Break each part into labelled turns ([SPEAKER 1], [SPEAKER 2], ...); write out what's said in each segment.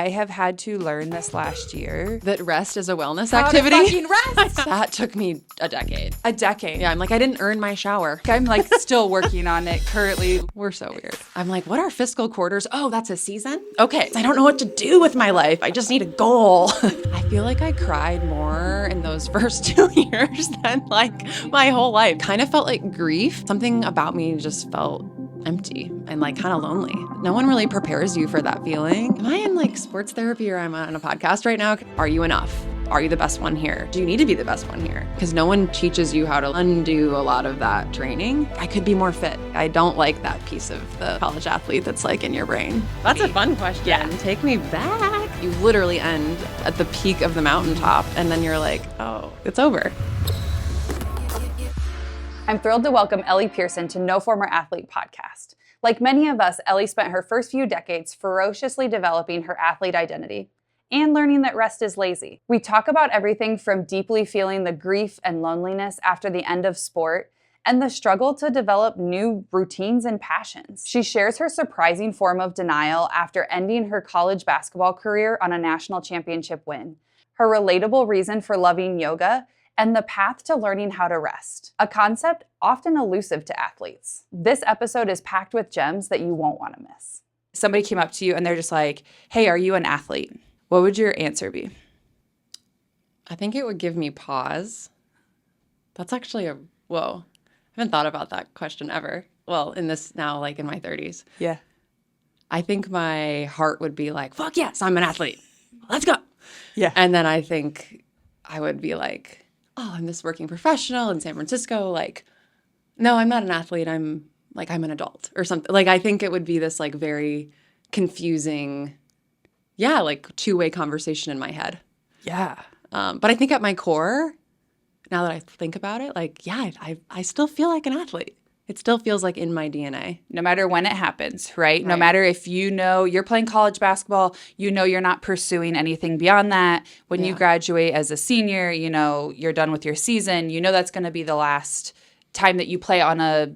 [SPEAKER 1] I have had to learn this last year.
[SPEAKER 2] That rest is a wellness
[SPEAKER 1] How to
[SPEAKER 2] activity.
[SPEAKER 1] fucking rest.
[SPEAKER 2] That took me a decade.
[SPEAKER 1] A decade.
[SPEAKER 2] Yeah, I'm like, I didn't earn my shower.
[SPEAKER 1] I'm like still working on it currently.
[SPEAKER 2] We're so weird. I'm like, what are fiscal quarters? Oh, that's a season? Okay. I don't know what to do with my life. I just need a goal. I feel like I cried more in those first 2 years than like my whole life. Kind of felt like grief. Something about me just felt empty and like kind of lonely. No one really prepares you for that feeling. Am I in like sports therapy or I'm on a podcast right now? Are you enough? Are you the best one here? Do you need to be the best one here? Because no one teaches you how to undo a lot of that training. I could be more fit. I don't like that piece of the college athlete that's like in your brain. That's a fun question.
[SPEAKER 1] Yeah.
[SPEAKER 2] Take me back. You literally end at the peak of the mountaintop and then you're like, oh, it's over.
[SPEAKER 3] I'm thrilled to welcome Ellie Pearson to No Former Athlete podcast. Like many of us, Ellie spent her first few decades ferociously developing her athlete identity and learning that rest is lazy. We talk about everything from deeply feeling the grief and loneliness after the end of sport and the struggle to develop new routines and passions. She shares her surprising form of denial after ending her college basketball career on a national championship win, her relatable reason for loving yoga, and the path to learning how to rest, a concept often elusive to athletes. This episode is packed with gems that you won't want to miss.
[SPEAKER 1] Somebody came up to you and they're just like, hey, are you an athlete? What would your answer be?
[SPEAKER 2] I think it would give me pause. That's actually whoa. I haven't thought about that question ever. Well, in this now, like in my 30s.
[SPEAKER 1] Yeah.
[SPEAKER 2] I think my heart would be like, fuck yes, I'm an athlete. Let's go.
[SPEAKER 1] Yeah.
[SPEAKER 2] And then I think I would be like, oh, I'm this working professional in San Francisco. Like, no, I'm not an athlete. I'm an adult or something. Like, I think it would be this like very confusing, like two-way conversation in my head.
[SPEAKER 1] Yeah.
[SPEAKER 2] But I think at my core, now that I think about it, like, yeah, I still feel like an athlete. It still feels like in my DNA.
[SPEAKER 1] No matter when it happens, right? No matter if you know you're playing college basketball, you know you're not pursuing anything beyond that. When you graduate as a senior, you know you're done with your season. You know that's going to be the last time that you play on a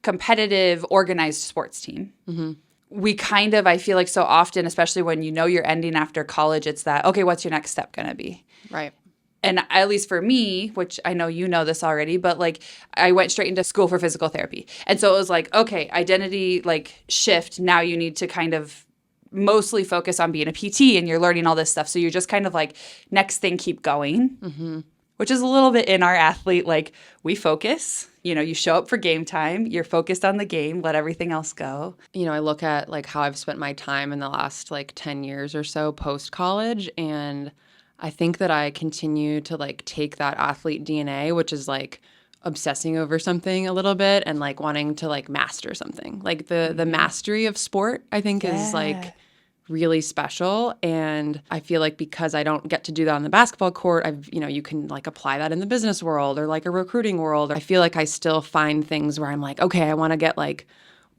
[SPEAKER 1] competitive, organized sports team. Mm-hmm. We kind of, I feel like so often, especially when you know you're ending after college, it's that, okay, what's your next step going to be?
[SPEAKER 2] Right.
[SPEAKER 1] And at least for me, which I know you know this already, but like I went straight into school for physical therapy. And so it was like, okay, identity like shift. Now you need to kind of mostly focus on being a PT and you're learning all this stuff. So you're just kind of like, next thing, keep going, which is a little bit in our athlete, like we focus, you know, you show up for game time, you're focused on the game, let everything else go.
[SPEAKER 2] You know, I look at like how I've spent my time in the last like 10 years or so post-college, and I think that I continue to like take that athlete DNA, which is like obsessing over something a little bit and like wanting to like master something. Like the mastery of sport, I think is like really special. And I feel like because I don't get to do that on the basketball court, you can like apply that in the business world or like a recruiting world. I feel like I still find things where I'm like, okay, I want to get like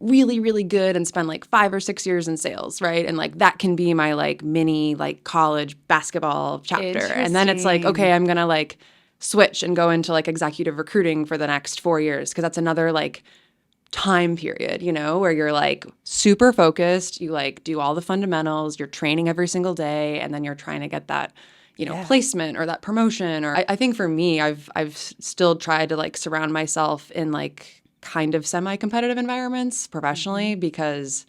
[SPEAKER 2] really, really good and spend like 5 or 6 years in sales, right? And like that can be my like mini like college basketball chapter. And then it's like, okay, I'm going to like switch and go into like executive recruiting for the next 4 years because that's another like time period, you know, where you're like super focused, you like do all the fundamentals, you're training every single day, and then you're trying to get that, you know, placement or that promotion. Or I think for me, I've still tried to like surround myself in like kind of semi-competitive environments professionally because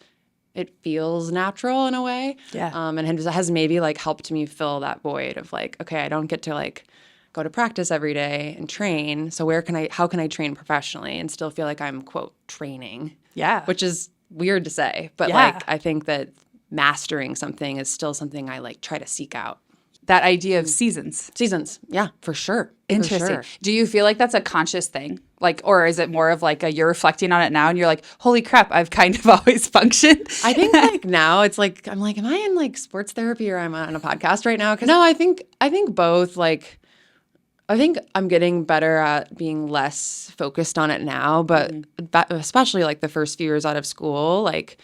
[SPEAKER 2] it feels natural in a way.
[SPEAKER 1] Yeah.
[SPEAKER 2] And it has maybe like helped me fill that void of like, okay, I don't get to like go to practice every day and train. So how can I train professionally and still feel like I'm, quote, training?
[SPEAKER 1] Yeah.
[SPEAKER 2] Which is weird to say. But like, I think that mastering something is still something I like try to seek out.
[SPEAKER 1] That idea of seasons.
[SPEAKER 2] Seasons. Yeah, for sure.
[SPEAKER 1] Interesting.
[SPEAKER 2] For sure.
[SPEAKER 1] Do you feel like that's a conscious thing? Like, or is it more of like you're reflecting on it now and you're like, holy crap, I've kind of always functioned?
[SPEAKER 2] I think like now it's like, I'm like, am I in like sports therapy or am I on a podcast right now? No, I think both. Like, I think I'm getting better at being less focused on it now, but especially like the first few years out of school, like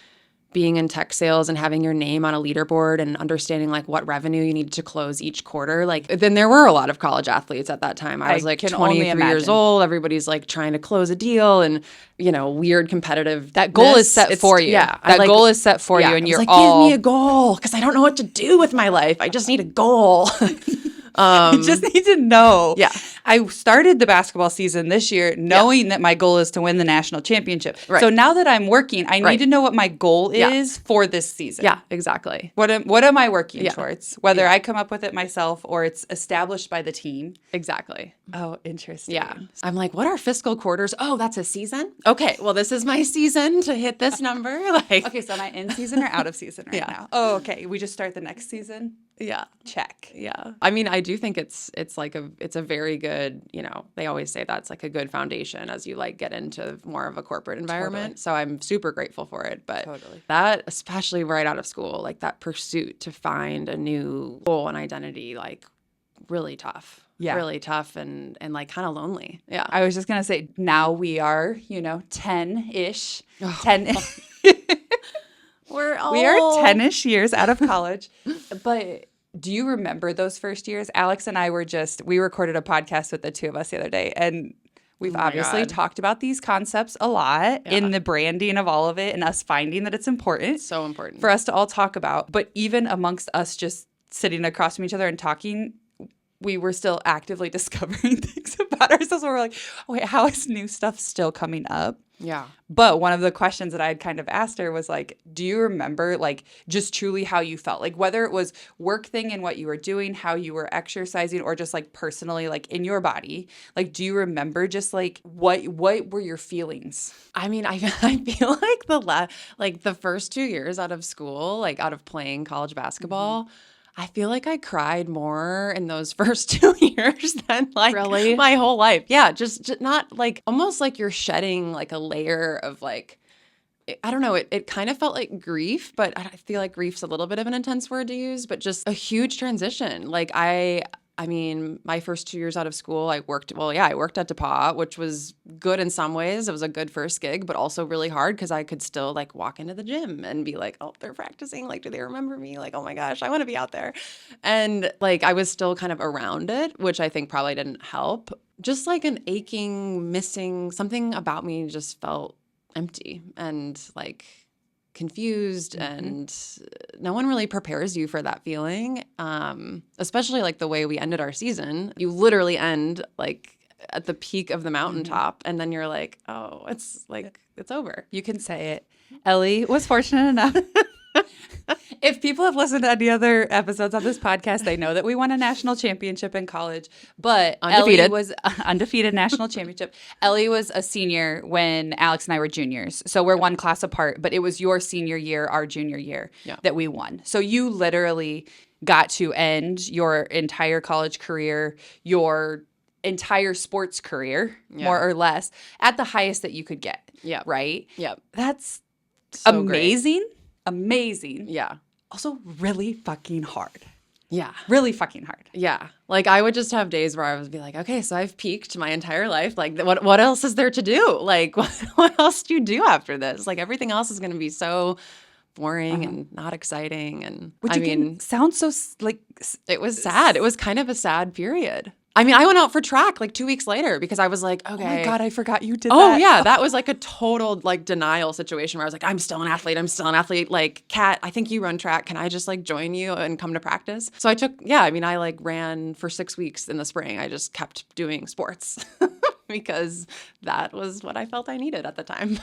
[SPEAKER 2] being in tech sales and having your name on a leaderboard and understanding like what revenue you needed to close each quarter, like then there were a lot of college athletes at that time. I was like 23 years old. Everybody's like trying to close a deal and, weird competitive.
[SPEAKER 1] That goal is set for you.
[SPEAKER 2] Yeah.
[SPEAKER 1] That goal is set for you, and you're
[SPEAKER 2] like,
[SPEAKER 1] all...
[SPEAKER 2] give me a goal because I don't know what to do with my life. I just need a goal.
[SPEAKER 1] You just need to know.
[SPEAKER 2] Yeah.
[SPEAKER 1] I started the basketball season this year knowing that my goal is to win the national championship.
[SPEAKER 2] Right.
[SPEAKER 1] So now that I'm working, I need to know what my goal is for this season.
[SPEAKER 2] Yeah, exactly.
[SPEAKER 1] What am I working towards? Whether I come up with it myself or it's established by the team.
[SPEAKER 2] Exactly.
[SPEAKER 1] Oh, interesting.
[SPEAKER 2] Yeah. I'm like, what are fiscal quarters? Oh, that's a season? Okay, well, this is my season to hit this number. Like,
[SPEAKER 1] Okay, so am I in season or out of season right now? Oh, okay. We just start the next season?
[SPEAKER 2] yeah.
[SPEAKER 1] Check.
[SPEAKER 2] Yeah. I mean, I do think it's a very good, they always say that's like a good foundation as you like get into more of a corporate environment.
[SPEAKER 1] Totally.
[SPEAKER 2] So I'm super grateful for it. But
[SPEAKER 1] Totally.
[SPEAKER 2] that, especially right out of school, like that pursuit to find a new goal and identity, like really tough.
[SPEAKER 1] Yeah.
[SPEAKER 2] Really tough and like kind of lonely. Yeah.
[SPEAKER 1] I was just going to say, now we are, 10-ish. 10
[SPEAKER 2] We
[SPEAKER 1] are 10-ish years out of college. But do you remember those first years? Alex and I we recorded a podcast with the two of us the other day, and we've obviously talked about these concepts a lot in the branding of all of it and us finding that it's important.
[SPEAKER 2] So important.
[SPEAKER 1] For us to all talk about. But even amongst us just sitting across from each other and talking, we were still actively discovering things about ourselves where we're like, wait, how is new stuff still coming up?
[SPEAKER 2] Yeah.
[SPEAKER 1] But one of the questions that I had kind of asked her was like, do you remember like just truly how you felt? Like whether it was work thing and what you were doing, how you were exercising, or just like personally like in your body, like do you remember just like what were your feelings?
[SPEAKER 2] I mean, I feel like the first 2 years out of school, like out of playing college basketball, I feel like I cried more in those first 2 years than like
[SPEAKER 1] Really?
[SPEAKER 2] my whole life. Yeah, just not like almost like you're shedding like a layer of like, I don't know, it kind of felt like grief, but I feel like grief's a little bit of an intense word to use, but just a huge transition. Like I mean, my first 2 years out of school, I worked at DePauw, which was good in some ways. It was a good first gig, but also really hard because I could still like walk into the gym and be like, oh, they're practicing. Like, do they remember me? Like, oh my gosh, I want to be out there. And like, I was still kind of around it, which I think probably didn't help. Just like an aching, missing, something about me just felt empty and like confused, and no one really prepares you for that feeling, especially like the way we ended our season. You literally end like at the peak of the mountaintop, and then you're like, oh, it's like it's over.
[SPEAKER 1] You can say it. Ellie was fortunate enough. If people have listened to any other episodes on this podcast, they know that we won a national championship in college. But
[SPEAKER 2] Undefeated.
[SPEAKER 1] Ellie was undefeated national championship. Ellie was a senior when Alex and I were juniors. So we're one class apart, but it was your senior year, our junior year that we won. So you literally got to end your entire college career, your entire sports career, more or less, at the highest that you could get.
[SPEAKER 2] Yeah.
[SPEAKER 1] Right?
[SPEAKER 2] Yep.
[SPEAKER 1] That's
[SPEAKER 2] So
[SPEAKER 1] amazing. Great. Amazing.
[SPEAKER 2] Yeah.
[SPEAKER 1] Also really fucking hard.
[SPEAKER 2] Yeah.
[SPEAKER 1] Really fucking hard.
[SPEAKER 2] Yeah. Like I would just have days where I would be like, okay, so I've peaked my entire life. Like what else is there to do? Like what else do you do after this? Like everything else is going to be so boring and not exciting. And
[SPEAKER 1] which sounds so like
[SPEAKER 2] it was sad. It was kind of a sad period. I mean, I went out for track like 2 weeks later because I was like, okay.
[SPEAKER 1] Oh my God, I forgot you did that.
[SPEAKER 2] Oh yeah, that was like a total like denial situation where I was like, I'm still an athlete. Like, Kat, I think you run track. Can I just like join you and come to practice? So I like ran for 6 weeks in the spring. I just kept doing sports because that was what I felt I needed at the time.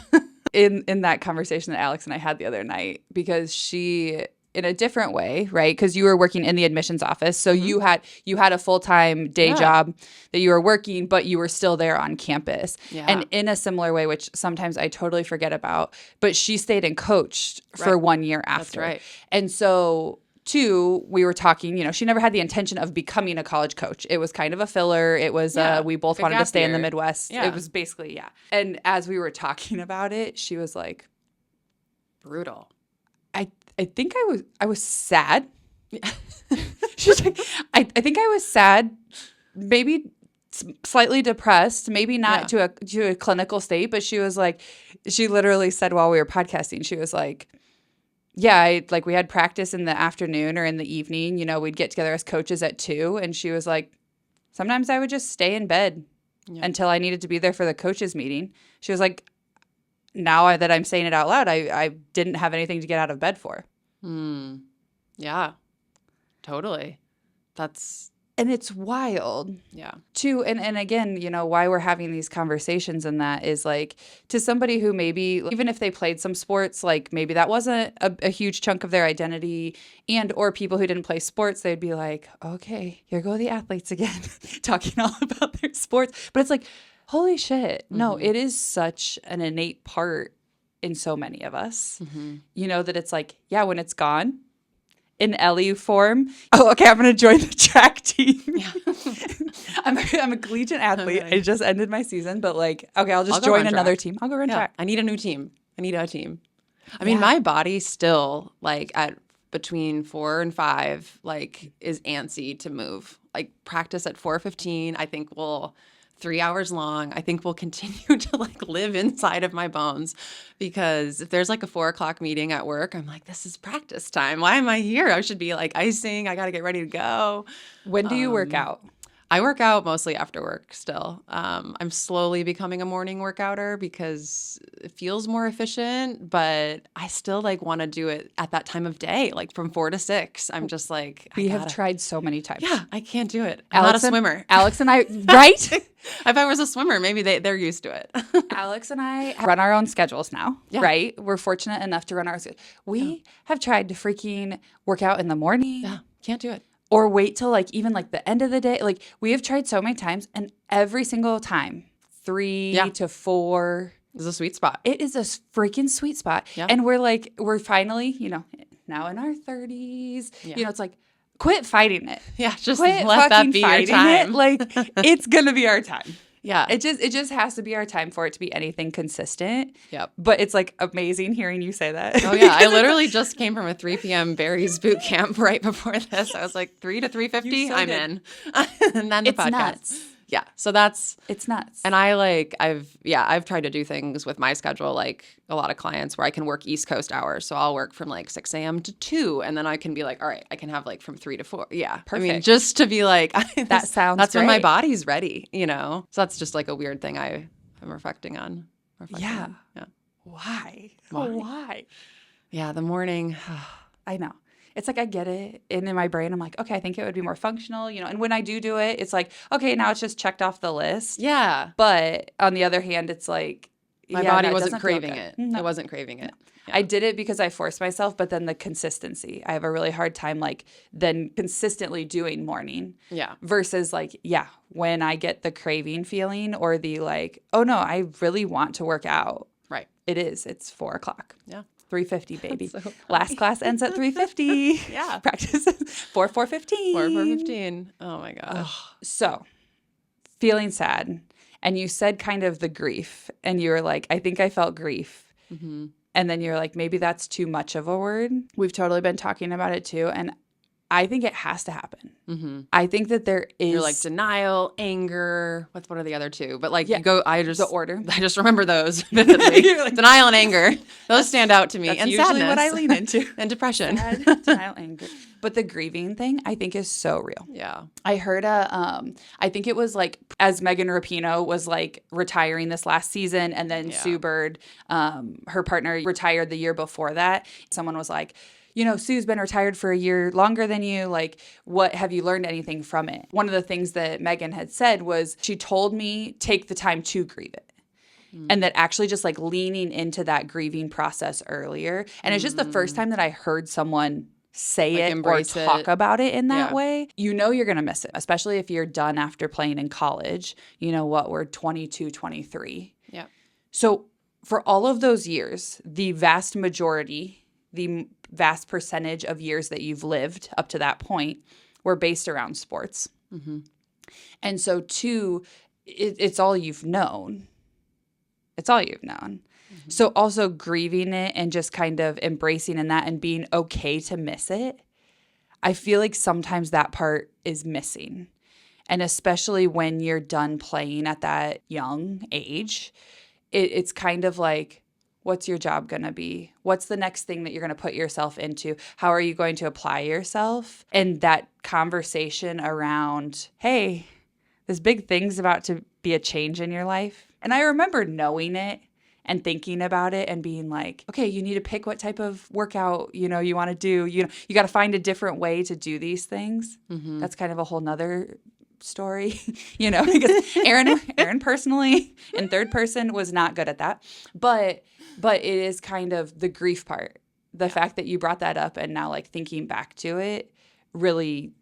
[SPEAKER 1] In that conversation that Alex and I had the other night, because she, in a different way, right? Because you were working in the admissions office. So you had a full-time day job that you were working, but you were still there on campus. Yeah. And in a similar way, which sometimes I totally forget about, but she stayed and coached for 1 year after.
[SPEAKER 2] That's right.
[SPEAKER 1] And so two, we were talking, she never had the intention of becoming a college coach. It was kind of a filler. It was, we both wanted to stay in the Midwest. Yeah. It was basically, And as we were talking about it, she was like,
[SPEAKER 2] brutal.
[SPEAKER 1] I think I was sad. She's like, I think I was sad, maybe slightly depressed, maybe not to a clinical state, but she was like, she literally said while we were podcasting, she was like, yeah, we had practice in the afternoon or in the evening. You know, we'd get together as coaches at 2:00, and she was like, sometimes I would just stay in bed until I needed to be there for the coaches meeting. She was like, now that I'm saying it out loud, I didn't have anything to get out of bed for.
[SPEAKER 2] Yeah, totally.
[SPEAKER 1] And it's wild.
[SPEAKER 2] Yeah.
[SPEAKER 1] Too. And again, you know, why we're having these conversations and that is like to somebody who maybe, even if they played some sports, like maybe that wasn't a huge chunk of their identity, and or people who didn't play sports, they'd be like, okay, here go the athletes again, talking all about their sports. But it's like, holy shit. No, it is such an innate part in so many of us, you know, that it's like, yeah, when it's gone, in Ellie form. Oh, okay, I'm going to join the track team. Yeah. I'm a collegiate athlete. Okay. I just ended my season, but like, okay, I'll just join another team. I'll go run track.
[SPEAKER 2] I need a new team. I mean, my body still like at between 4 and 5, like is antsy to move. Like practice at 4:15, I think will 3 hours long. I think we'll continue to like live inside of my bones because if there's like a 4:00 meeting at work, I'm like, this is practice time. Why am I here? I should be like icing. I got to get ready to go.
[SPEAKER 1] When do you work out?
[SPEAKER 2] I work out mostly after work still. I'm slowly becoming a morning workouter because it feels more efficient, but I still like want to do it at that time of day, like from 4 to 6. I'm just like,
[SPEAKER 1] we have tried so many times.
[SPEAKER 2] Yeah, I can't do it. I'm not a swimmer.
[SPEAKER 1] Alex and I, right?
[SPEAKER 2] If I was a swimmer, maybe they're used to it.
[SPEAKER 1] Alex and I run our own schedules now, right? We're fortunate enough to run our schedule. We have tried to freaking work out in the morning.
[SPEAKER 2] Yeah, can't do it.
[SPEAKER 1] Or wait till like even like the end of the day. Like we have tried so many times, and every single time, 3 to 4
[SPEAKER 2] is a sweet spot.
[SPEAKER 1] It is a freaking sweet spot. Yeah. And we're finally, you know, now in our 30s. Yeah. You know, it's like, quit fighting it.
[SPEAKER 2] Yeah, just let that be your time.
[SPEAKER 1] Like it's gonna be our time.
[SPEAKER 2] Yeah.
[SPEAKER 1] It just has to be our time for it to be anything consistent.
[SPEAKER 2] Yep.
[SPEAKER 1] But it's like amazing hearing you say that.
[SPEAKER 2] Oh yeah. I literally just came from a 3 p.m. berries boot camp right before this. I was like 3 to 3:50, so I'm in. And then the podcast.
[SPEAKER 1] Nuts.
[SPEAKER 2] Yeah. So it's
[SPEAKER 1] nuts.
[SPEAKER 2] And I've tried to do things with my schedule, like a lot of clients where I can work East Coast hours. So I'll work from like 6 a.m. to 2, and then I can be like, all right, I can have like from 3 to 4. Yeah.
[SPEAKER 1] Perfect.
[SPEAKER 2] I mean, just to be like,
[SPEAKER 1] that's
[SPEAKER 2] great. When my body's ready, you know? So that's just like a weird thing I'm reflecting on.
[SPEAKER 1] Yeah. Why?
[SPEAKER 2] Yeah. The morning.
[SPEAKER 1] I know. It's like I get it. And in my brain, I'm like, okay, I think it would be more functional, you know. And when I do it, it's like, okay, now it's just checked off the list.
[SPEAKER 2] Yeah.
[SPEAKER 1] But on the other hand, it's like,
[SPEAKER 2] my body wasn't craving it. No. It wasn't craving it.
[SPEAKER 1] Yeah. I did it because I forced myself, but then the consistency. I have a really hard time like then consistently doing morning. Yeah. Versus like, when I get the craving feeling or the like, oh no, I really want to work out.
[SPEAKER 2] Right.
[SPEAKER 1] It's 4:00. Yeah. 3:50, baby.
[SPEAKER 2] So
[SPEAKER 1] last class ends at 3:50.
[SPEAKER 2] Yeah.
[SPEAKER 1] Practice 4:15.
[SPEAKER 2] 4:15. Oh my gosh.
[SPEAKER 1] So, feeling sad. And you said kind of the grief. And you were like, I think I felt grief. Mm-hmm. And then you're like, maybe that's too much of a word. We've totally been talking about it too. And I think it has to happen. Mm-hmm. I think that there is.
[SPEAKER 2] You're like denial, anger. What are the other two? But like
[SPEAKER 1] the order.
[SPEAKER 2] I just remember those vividly. Like, denial and anger. Those stand out to me.
[SPEAKER 1] That's
[SPEAKER 2] and
[SPEAKER 1] usually
[SPEAKER 2] sadness.
[SPEAKER 1] What I lean into.
[SPEAKER 2] And depression.
[SPEAKER 1] Denial, anger. But the grieving thing, I think, is so real.
[SPEAKER 2] Yeah.
[SPEAKER 1] I heard I think it was like as Megan Rapinoe was like retiring this last season, and then Sue Bird, her partner, retired the year before that. Someone was like, you know, Sue's been retired for a year longer than you. Like, what have you learned anything from it? One of the things that Megan had said was she told me take the time to grieve it. And that actually just like leaning into that grieving process earlier. And it's just the first time that I heard someone say like it or talk about it in that way. You know you're going to miss it, especially if you're done after playing in college. You know what? We're 22, 23.
[SPEAKER 2] Yeah.
[SPEAKER 1] So for all of those years, the vast majority, the vast percentage of years that you've lived up to that point were based around sports. Mm-hmm. And so, too, it's all you've known. It's all you've known. Mm-hmm. So also grieving it and just kind of embracing in that and being okay to miss it, I feel like sometimes that part is missing. And especially when you're done playing at that young age, it's kind of like, What's your job going to be? What's the next thing that you're going to put yourself into? How are you going to apply yourself? And that conversation around, hey, this big thing's about to be a change in your life. And I remember knowing it and thinking about it and being like, okay, you need to pick what type of workout, you want to do. You got to find a different way to do these things. Mm-hmm. That's kind of a whole nother story, because Aaron personally in third person was not good at that. But it is kind of the grief part. The fact that you brought that up and now like thinking back to it really,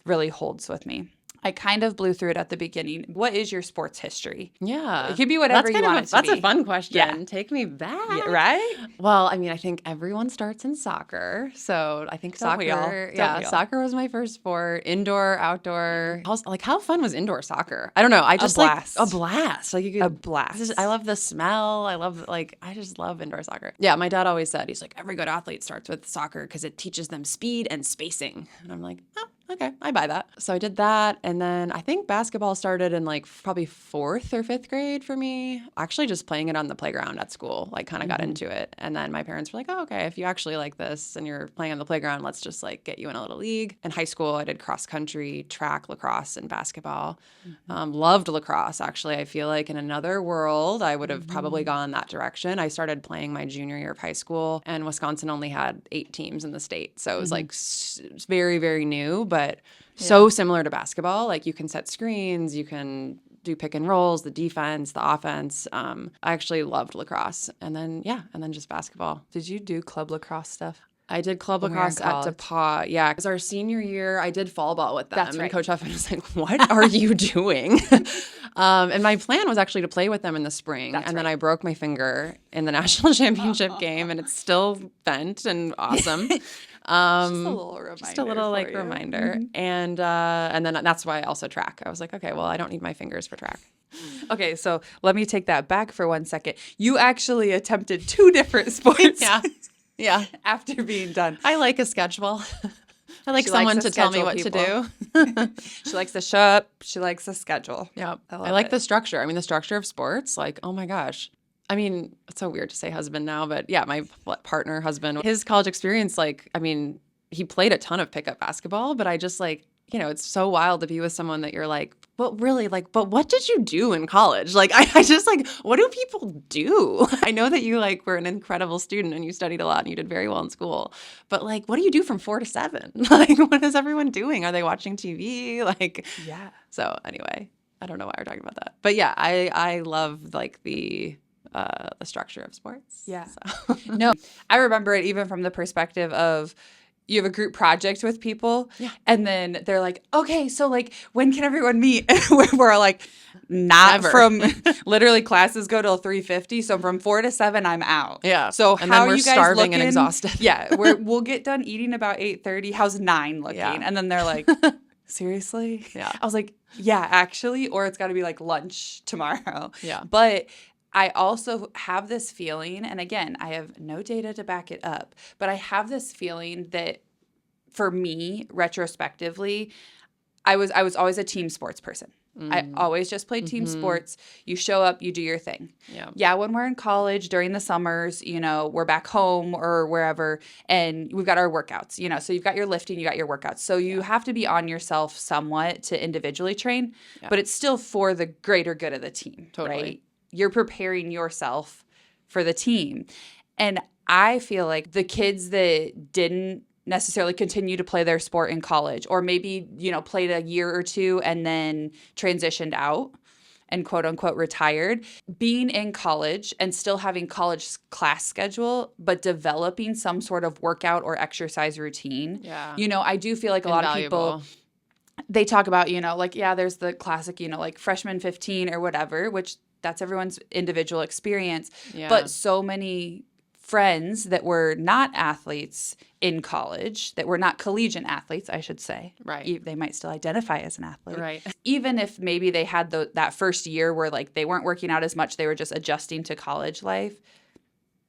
[SPEAKER 1] really holds with me. I kind of blew through it at the beginning. What is your sports history?
[SPEAKER 2] Yeah.
[SPEAKER 1] It could be whatever you want it to be.
[SPEAKER 2] That's a fun question.
[SPEAKER 1] Yeah.
[SPEAKER 2] Take me back.
[SPEAKER 1] Yeah, right?
[SPEAKER 2] Well, I mean, I think everyone starts in soccer. So I think soccer was my first sport. Indoor, outdoor. How fun was indoor soccer? I don't know. A blast. A blast.
[SPEAKER 1] A blast.
[SPEAKER 2] I love the smell. I just love indoor soccer. Yeah, my dad always said, he's like, every good athlete starts with soccer because it teaches them speed and spacing. And I'm like, oh, okay, I buy that. So I did that. And then I think basketball started in like probably 4th or 5th grade for me. Actually just playing it on the playground at school, like kind of got into it. And then my parents were like, oh, okay, if you actually like this and you're playing on the playground, let's just like get you in a little league. In high school, I did cross country, track, lacrosse, and basketball. Loved lacrosse, actually. I feel like in another world, I would have probably gone that direction. I started playing my junior year of high school, and Wisconsin only had 8 teams in the state. So it was like very, very new, but so similar to basketball. Like you can set screens, you can do pick and rolls, the defense, the offense. I actually loved lacrosse. And then just basketball.
[SPEAKER 1] Did you do club lacrosse stuff?
[SPEAKER 2] I did club lacrosse at DePauw. Yeah, because our senior year, I did fall ball with them.
[SPEAKER 1] That's right.
[SPEAKER 2] And Coach Huffman was like, what are you doing? And my plan was actually to play with them in the spring. Then I broke my finger in the national championship game, and it's still bent and awesome. Just a little reminder. And then that's why I also track. I was like, okay, well, I don't need my fingers for track.
[SPEAKER 1] Okay, so let me take that back for 1 second. You actually attempted 2 different sports.
[SPEAKER 2] Yeah.
[SPEAKER 1] After being done.
[SPEAKER 2] I like a schedule. I like someone to tell me what to do.
[SPEAKER 1] She likes to show up. She likes the schedule.
[SPEAKER 2] Yeah. I like the structure. I mean, the structure of sports, like, oh my gosh. I mean, it's so weird to say husband now, but yeah, my husband, his college experience, like, I mean, he played a ton of pickup basketball, but I just like, it's so wild to be with someone that you're like, but really, like, but what did you do in college? Like, I just like, what do people do? I know that you like were an incredible student and you studied a lot and you did very well in school, but like, what do you do from 4 to 7? Like, what is everyone doing? Are they watching TV? Like,
[SPEAKER 1] yeah.
[SPEAKER 2] So anyway, I don't know why we're talking about that, but yeah, I love like the structure of sports.
[SPEAKER 1] Yeah.
[SPEAKER 2] So.
[SPEAKER 1] No, I remember it even from the perspective of, you have a group project with people, and then they're like, okay, so like, when can everyone meet? And we're like, not from, literally classes go till 3:50, so from 4 to 7, I'm out.
[SPEAKER 2] Yeah.
[SPEAKER 1] So
[SPEAKER 2] and
[SPEAKER 1] how
[SPEAKER 2] then we're
[SPEAKER 1] are you guys
[SPEAKER 2] starving
[SPEAKER 1] looking?
[SPEAKER 2] And exhausted.
[SPEAKER 1] Yeah, we'll get done eating about 8:30. How's 9 looking?
[SPEAKER 2] Yeah.
[SPEAKER 1] And then they're like, seriously?
[SPEAKER 2] Yeah.
[SPEAKER 1] I was like, yeah, actually, or it's got to be like lunch tomorrow.
[SPEAKER 2] Yeah.
[SPEAKER 1] But I also have this feeling, and again, I have no data to back it up, but I have this feeling that for me, retrospectively, I was always a team sports person. I always just played team sports. You show up, you do your thing. Yeah, when we're in college during the summers, we're back home or wherever, and we've got our workouts, so you've got your lifting, you got your workouts. So you have to be on yourself somewhat to individually train, but it's still for the greater good of the team, right? You're preparing yourself for the team. And I feel like the kids that didn't necessarily continue to play their sport in college, or maybe, played a year or 2 and then transitioned out and quote unquote retired, being in college and still having college class schedule, but developing some sort of workout or exercise routine.
[SPEAKER 2] Yeah.
[SPEAKER 1] I do feel like a lot of people, they talk about, there's the classic, like freshman 15 or whatever, which that's everyone's individual experience. Yeah. But so many friends that were not athletes in college, that were not collegiate athletes, I should say.
[SPEAKER 2] Right.
[SPEAKER 1] They might still identify as an athlete.
[SPEAKER 2] Right.
[SPEAKER 1] Even if maybe they had that first year where like they weren't working out as much, they were just adjusting to college life.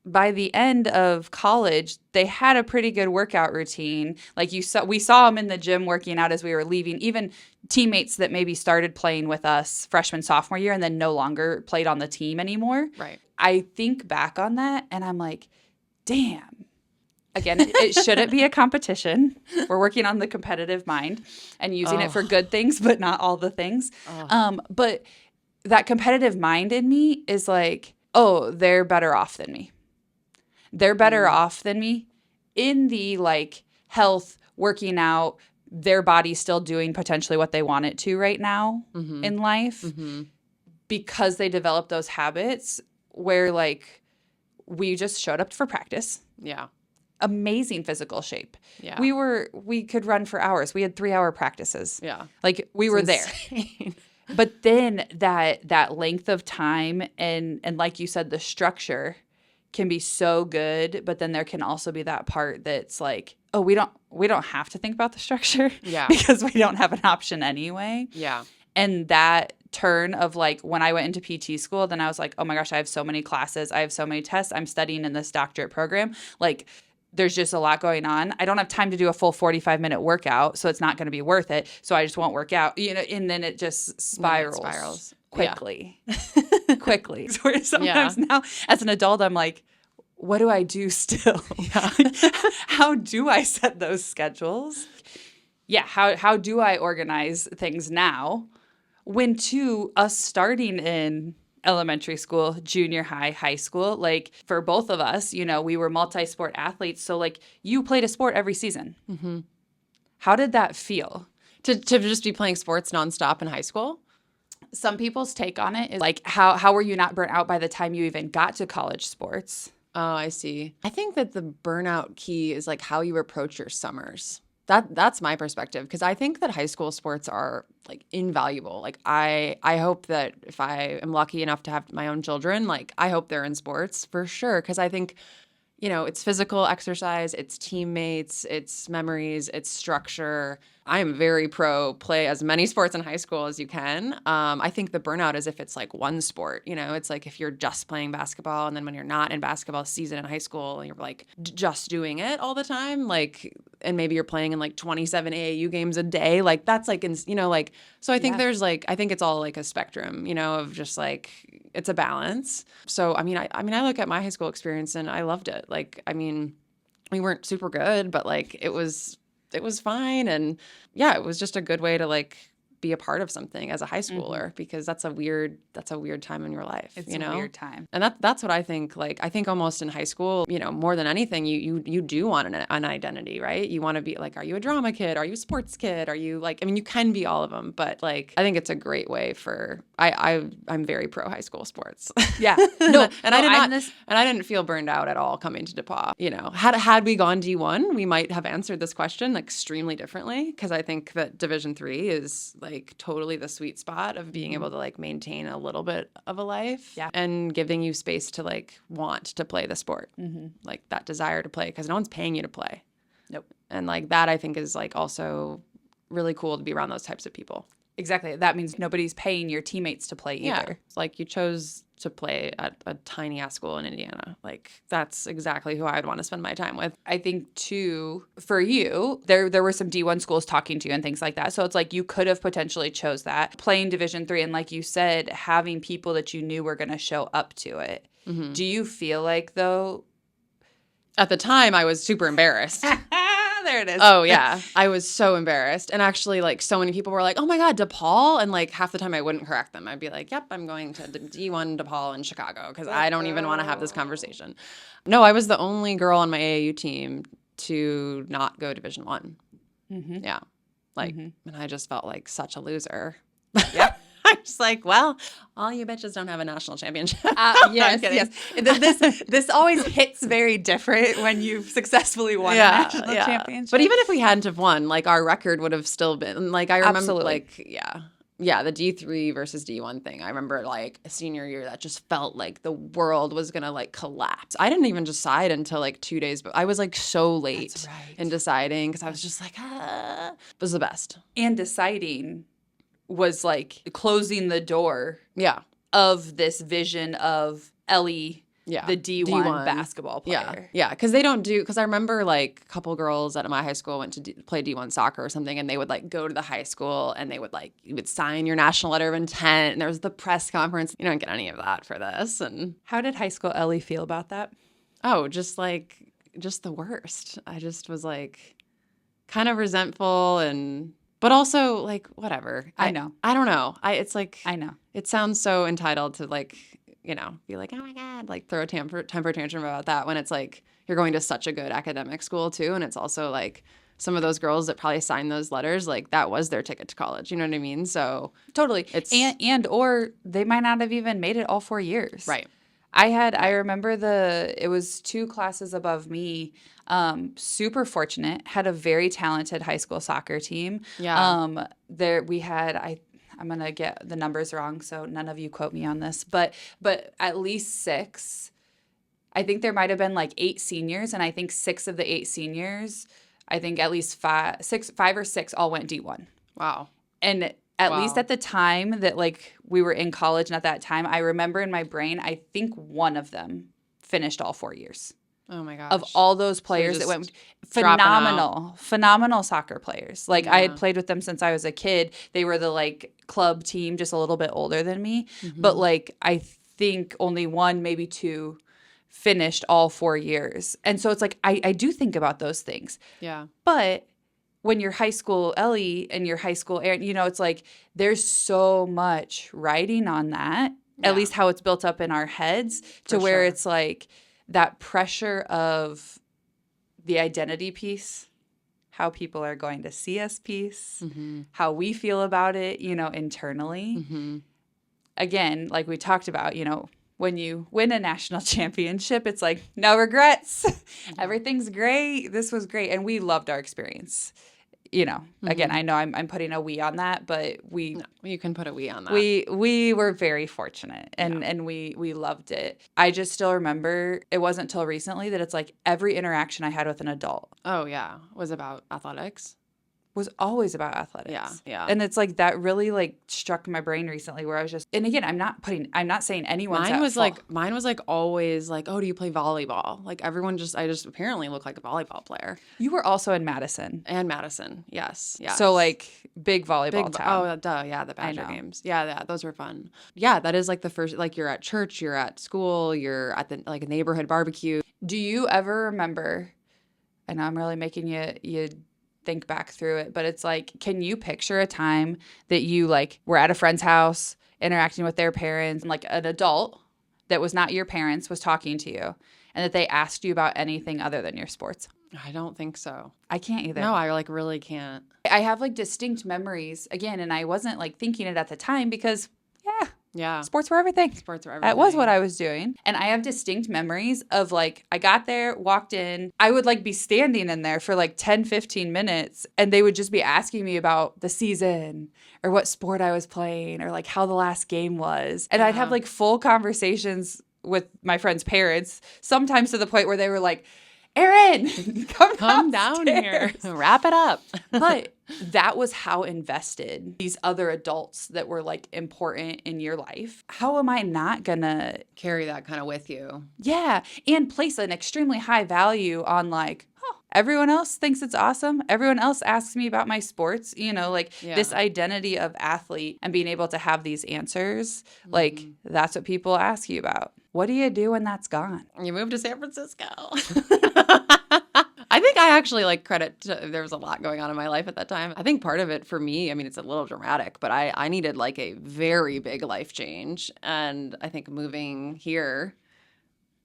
[SPEAKER 1] by the end of college, they had a pretty good workout routine. Like we saw them in the gym working out as we were leaving, even teammates that maybe started playing with us freshman, sophomore year and then no longer played on the team anymore.
[SPEAKER 2] Right.
[SPEAKER 1] I think back on that and I'm like, damn. Again, it shouldn't be a competition. We're working on the competitive mind and using it for good things, but not all the things. But that competitive mind in me is like, oh, they're better off than me. They're better off than me in the like health, working out, their body's still doing potentially what they want it to right now in life because they developed those habits where like we just showed up for practice.
[SPEAKER 2] Yeah.
[SPEAKER 1] Amazing physical shape.
[SPEAKER 2] Yeah.
[SPEAKER 1] We could run for hours. We had 3-hour practices.
[SPEAKER 2] Yeah.
[SPEAKER 1] Like we were there. But then that length of time and like you said, the structure can be so good, but then there can also be that part that's like, oh, we don't have to think about the structure because we don't have an option anyway.
[SPEAKER 2] Yeah.
[SPEAKER 1] And that turn of like when I went into PT school, then I was like, oh my gosh, I have so many classes. I have so many tests. I'm studying in this doctorate program. Like there's just a lot going on. I don't have time to do a full 45-minute workout, so it's not going to be worth it. So I just won't work out, and then it just spirals quickly. Quickly. So sometimes now as an adult, I'm like, what do I do still? How do I set those schedules? Yeah. How do I organize things now when to us starting in elementary school, junior high, high school, like for both of us, we were multi-sport athletes. So like you played a sport every season. Mm-hmm. How did that feel?
[SPEAKER 2] To just be playing sports nonstop in high school?
[SPEAKER 1] Some people's take on it is like, how were you not burnt out by the time you even got to college sports?
[SPEAKER 2] Oh, I see. I think that the burnout key is like how you approach your summers. That's my perspective, because I think that high school sports are like invaluable. Like I hope that if I am lucky enough to have my own children, like I hope they're in sports for sure, because I think it's physical exercise, it's teammates, it's memories, it's structure. I am very pro play as many sports in high school as you can. I think the burnout is if it's like one sport, it's like if you're just playing basketball and then when you're not in basketball season in high school and you're like just doing it all the time, like, and maybe you're playing in like 27 AAU games a day, like that's like, so I think there's like, I think it's all like a spectrum, of just like, it's a balance. So, I look at my high school experience and I loved it. Like, we weren't super good, but like it was fine. And yeah, it was just a good way to like be a part of something as a high schooler, because that's a weird time in your life.
[SPEAKER 1] It's a weird time.
[SPEAKER 2] And that's what I think. Like, I think almost in high school, more than anything, you do want an identity, right? You want to be like, are you a drama kid? Are you a sports kid? Are you like, you can be all of them, but like, I think it's a great way for, I'm very pro high school sports.
[SPEAKER 1] Yeah.
[SPEAKER 2] I didn't feel burned out at all coming to DePauw. Had we gone D1, we might have answered this question extremely differently, because I think that Division III is like totally the sweet spot of being able to like maintain a little bit of a life and giving you space to like want to play the sport, like that desire to play, because no one's paying you to play.
[SPEAKER 1] Nope. And
[SPEAKER 2] like that, I think is like also really cool to be around those types of people.
[SPEAKER 1] Exactly. That means nobody's paying your teammates to play either.
[SPEAKER 2] Yeah. It's like you chose to play at a tiny ass school in Indiana. Like that's exactly who I would want to spend my time with.
[SPEAKER 1] I think too, for you, there were some D1 schools talking to you and things like that. So it's like you could have potentially chose that. Playing Division III, and like you said, having people that you knew were going to show up to it. Mm-hmm. Do you feel like though?
[SPEAKER 2] At the time, I was super embarrassed.
[SPEAKER 1] There it is.
[SPEAKER 2] Oh, yeah. I was so embarrassed. And actually, like, so many people were like, oh, my God, DePaul? And, like, half the time I wouldn't correct them. I'd be like, yep, I'm going to D1 DePaul in Chicago because I don't even want to have this conversation. No, I was the only girl on my AAU team to not go Division I. Mm-hmm. Yeah. Like, and I just felt like such a loser.
[SPEAKER 1] Yeah.
[SPEAKER 2] I'm just like, well, all you bitches don't have a national championship.
[SPEAKER 1] Yes. This always hits very different when you've successfully won a national championship.
[SPEAKER 2] But even if we hadn't have won, like our record would have still been like, I remember
[SPEAKER 1] Absolutely.
[SPEAKER 2] the D3 versus D1 thing. I remember like a senior year that just felt like the world was going to like collapse. I didn't even decide until like 2 days, but I was like so late in deciding because I was just like, It was the best.
[SPEAKER 1] And deciding was like closing the door
[SPEAKER 2] Yeah.
[SPEAKER 1] of this vision of Ellie the D1 basketball player.
[SPEAKER 2] Yeah, because they don't do, because I remember like a couple girls at my high school went to play D1 soccer or something, and they would like go to the high school and they would like, you would sign your national letter of intent and there was the press conference. You don't get any of that for this. And
[SPEAKER 1] how did high school Ellie feel about that?
[SPEAKER 2] oh, just the worst. I just was like kind of resentful but also like whatever.
[SPEAKER 1] I know.
[SPEAKER 2] I don't know. It's like,
[SPEAKER 1] I know.
[SPEAKER 2] It sounds so entitled to like, be like, oh my God, like throw a temper tantrum about that when it's like you're going to such a good academic school too. And it's also like some of those girls that probably signed those letters, like that was their ticket to college. You know what I mean? So
[SPEAKER 1] totally. Or they might not have even made it all 4 years.
[SPEAKER 2] Right.
[SPEAKER 1] I remember it was 2 classes above me, super fortunate, had a very talented high school soccer team.
[SPEAKER 2] Yeah.
[SPEAKER 1] We had, I'm going to get the numbers wrong, so none of you quote me on this, but at least 6. I think there might have been like 8 seniors, and I think 6 of the 8 seniors, I think at least 5 or 6 all went D1.
[SPEAKER 2] Wow.
[SPEAKER 1] And at least at the time that like we were in college, and at that time, I remember in my brain, I think one of them finished all 4 years.
[SPEAKER 2] Oh my gosh.
[SPEAKER 1] Of all those players that went phenomenal soccer players. Like I had played with them since I was a kid. They were the like club team, just a little bit older than me. Mm-hmm. But like I think only 1, maybe 2 finished all 4 years. And so it's like I do think about those things.
[SPEAKER 2] Yeah.
[SPEAKER 1] But when you're high school Ellie and your high school Aaron, it's like there's so much writing on that, at least how it's built up in our heads to where it's like that pressure of the identity piece, how people are going to see us piece, how we feel about it, internally. Mm-hmm. Again, like we talked about, when you win a national championship, it's like, no regrets. Everything's great. This was great. And we loved our experience. Again, I know I'm putting a we on that, but
[SPEAKER 2] you can put a we on that.
[SPEAKER 1] We were very fortunate and we loved it. I just still remember it wasn't until recently that it's like every interaction I had with an adult.
[SPEAKER 2] Oh yeah. Was about athletics.
[SPEAKER 1] Was always about athletics.
[SPEAKER 2] Yeah, yeah.
[SPEAKER 1] And it's like that really like struck my brain recently where I was just, and again, I'm not saying anyone's
[SPEAKER 2] mine was like always like, oh, do you play volleyball? Like everyone I just apparently look like a volleyball player.
[SPEAKER 1] You were also in Madison.
[SPEAKER 2] And Madison, yes.
[SPEAKER 1] So like big volleyball town.
[SPEAKER 2] Oh, duh, yeah, the Badger games. Yeah, those were fun. Yeah, that is like the first, like you're at church, you're at school, you're at the like a neighborhood barbecue.
[SPEAKER 1] Do you ever remember, I know I'm really making you think back through it, but it's like, can you picture a time that you like were at a friend's house interacting with their parents and like an adult that was not your parents was talking to you and that they asked you about anything other than your sports?
[SPEAKER 2] I don't think so.
[SPEAKER 1] I can't either.
[SPEAKER 2] No, I like really can't.
[SPEAKER 1] I have like distinct memories again, and I wasn't like thinking it at the time because sports were everything. That was what I was doing. And I have distinct memories of like, I got there, walked in, I would like be standing in there for like 10, 15 minutes and they would just be asking me about the season or what sport I was playing or like how the last game was. And I'd have like full conversations with my friends' parents, sometimes to the point where they were like, Erin, come down here.
[SPEAKER 2] Wrap it up.
[SPEAKER 1] But that was how invested these other adults that were like important in your life. How am I not gonna
[SPEAKER 2] carry that kind of with you?
[SPEAKER 1] Yeah. And place an extremely high value on like, everyone else thinks it's awesome. Everyone else asks me about my sports, this identity of athlete and being able to have these answers. Like that's what people ask you about. What do you do when that's gone?
[SPEAKER 2] You move to San Francisco. I think I actually like there was a lot going on in my life at that time. I think part of it for me, I mean, it's a little dramatic, but I needed like a very big life change. And I think moving here,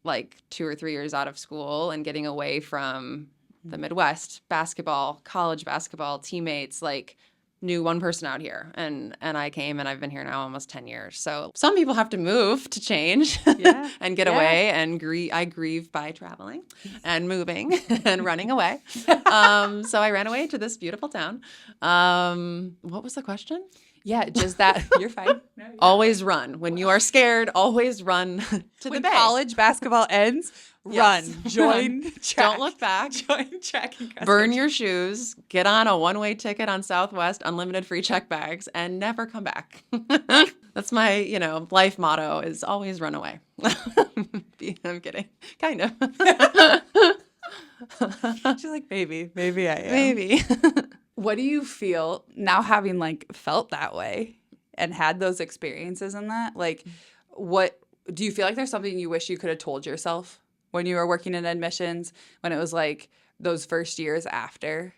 [SPEAKER 2] like 2 or 3 years out of school and getting away from the Midwest, basketball, college basketball, teammates, like knew one person out here and I came and I've been here now almost 10 years. So some people have to move to change and get away and I grieve by traveling and moving and running away. So I ran away to this beautiful town. What was the question?
[SPEAKER 1] Yeah, just that. You're fine. No, you're
[SPEAKER 2] always run. When you are scared, always run to the bay.
[SPEAKER 1] When college basketball ends, run. Join track.
[SPEAKER 2] Don't look back.
[SPEAKER 1] Join track and cross
[SPEAKER 2] Burn
[SPEAKER 1] country.
[SPEAKER 2] your shoes. Get on a one-way ticket on Southwest, unlimited free check bags, and never come back. That's my, life motto is always run away. I'm kidding. Kind of.
[SPEAKER 1] She's like, maybe I am.
[SPEAKER 2] Maybe.
[SPEAKER 1] What do you feel now, having like felt that way and had those experiences in that? Like, what do you feel like there's something you wish you could have told yourself when you were working in admissions, when it was like those first years after?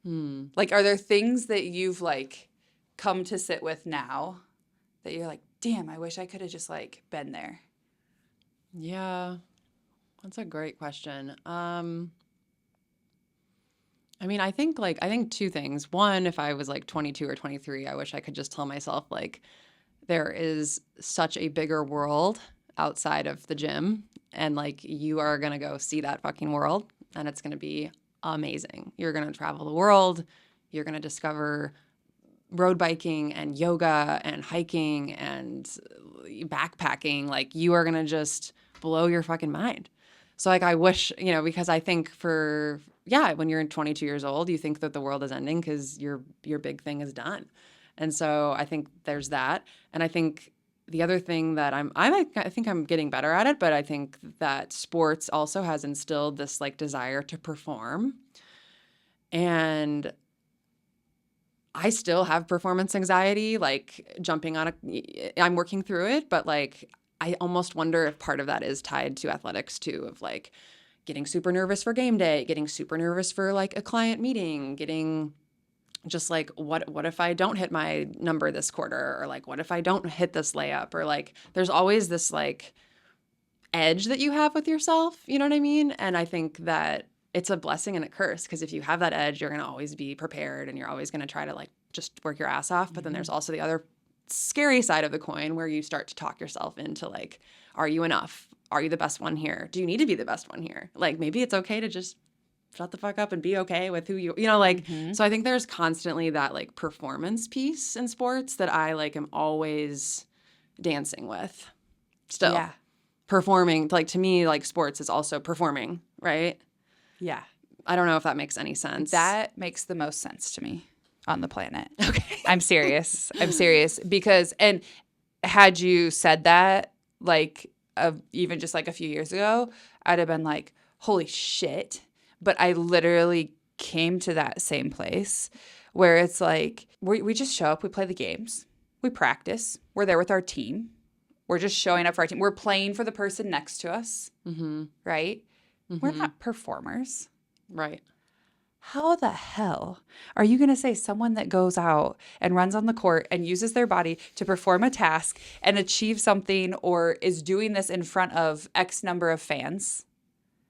[SPEAKER 1] Like, are there things that you've like come to sit with now that you're like, damn, I wish I could have just like been there?
[SPEAKER 2] Yeah, that's a great question. I mean, I think two things. One, if I was like 22 or 23, I wish I could just tell myself like there is such a bigger world outside of the gym, and like you are going to go see that fucking world, and it's going to be amazing. You're going to travel the world. You're going to discover road biking and yoga and hiking and backpacking. Like, you are going to just blow your fucking mind. So like, I wish, because I think when you're 22 years old, you think that the world is ending because your big thing is done. And so I think there's that. And I think the other thing that I think I'm getting better at it, but I think that sports also has instilled this like desire to perform. And I still have performance anxiety, like I'm working through it, but like I almost wonder if part of that is tied to athletics too, of like getting super nervous for game day, getting super nervous for like a client meeting, getting just like, what if I don't hit my number this quarter, or like, what if I don't hit this layup, or like, there's always this like edge that you have with yourself, you know what I mean? And I think that it's a blessing and a curse, because if you have that edge, you're going to always be prepared and you're always going to try to like just work your ass off. But then there's also the other scary side of the coin where you start to talk yourself into like, are you enough? Are you the best one here? Do you need to be the best one here? Like, maybe it's okay to just shut the fuck up and be okay with who so I think there's constantly that like performance piece in sports that I like am always dancing with still.
[SPEAKER 1] Yeah.
[SPEAKER 2] Performing, like, to me, like, sports is also performing, right?
[SPEAKER 1] Yeah.
[SPEAKER 2] I don't know if that makes any sense.
[SPEAKER 1] That makes the most sense to me on the planet.
[SPEAKER 2] Okay.
[SPEAKER 1] I'm serious. Because, and had you said that, like, even just like a few years ago, I'd have been like, holy shit. But I literally came to that same place where it's like, we just show up, we play the games, we practice, we're there with our team. We're just showing up for our team. We're playing for the person next to us, right? We're not performers.
[SPEAKER 2] Right.
[SPEAKER 1] How the hell are you going to say someone that goes out and runs on the court and uses their body to perform a task and achieve something, or is doing this in front of X number of fans?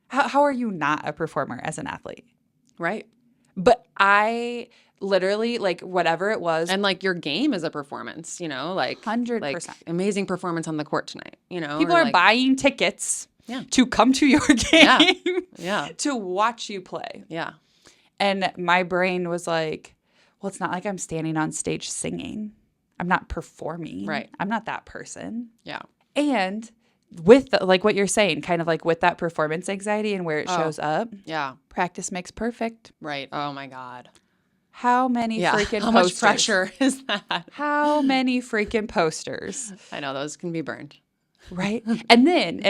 [SPEAKER 1] How are you not a performer as an athlete?
[SPEAKER 2] Right.
[SPEAKER 1] But I literally, like, whatever it was.
[SPEAKER 2] And like, your game is a performance, like
[SPEAKER 1] 100%.
[SPEAKER 2] like, amazing performance on the court tonight,
[SPEAKER 1] People
[SPEAKER 2] or
[SPEAKER 1] are
[SPEAKER 2] like,
[SPEAKER 1] buying tickets
[SPEAKER 2] Yeah.
[SPEAKER 1] to come to your game,
[SPEAKER 2] Yeah.
[SPEAKER 1] to watch you play.
[SPEAKER 2] Yeah.
[SPEAKER 1] And my brain was like, well, it's not like I'm standing on stage singing. I'm not performing.
[SPEAKER 2] Right.
[SPEAKER 1] I'm not that person.
[SPEAKER 2] Yeah.
[SPEAKER 1] And with like what you're saying, kind of like with that performance anxiety and where it shows up,
[SPEAKER 2] Yeah.
[SPEAKER 1] practice makes perfect.
[SPEAKER 2] Right. Oh my God.
[SPEAKER 1] How many freaking
[SPEAKER 2] How
[SPEAKER 1] posters?
[SPEAKER 2] much pressure is that?
[SPEAKER 1] How many freaking posters?
[SPEAKER 2] I know, those can be burned.
[SPEAKER 1] Right. And then,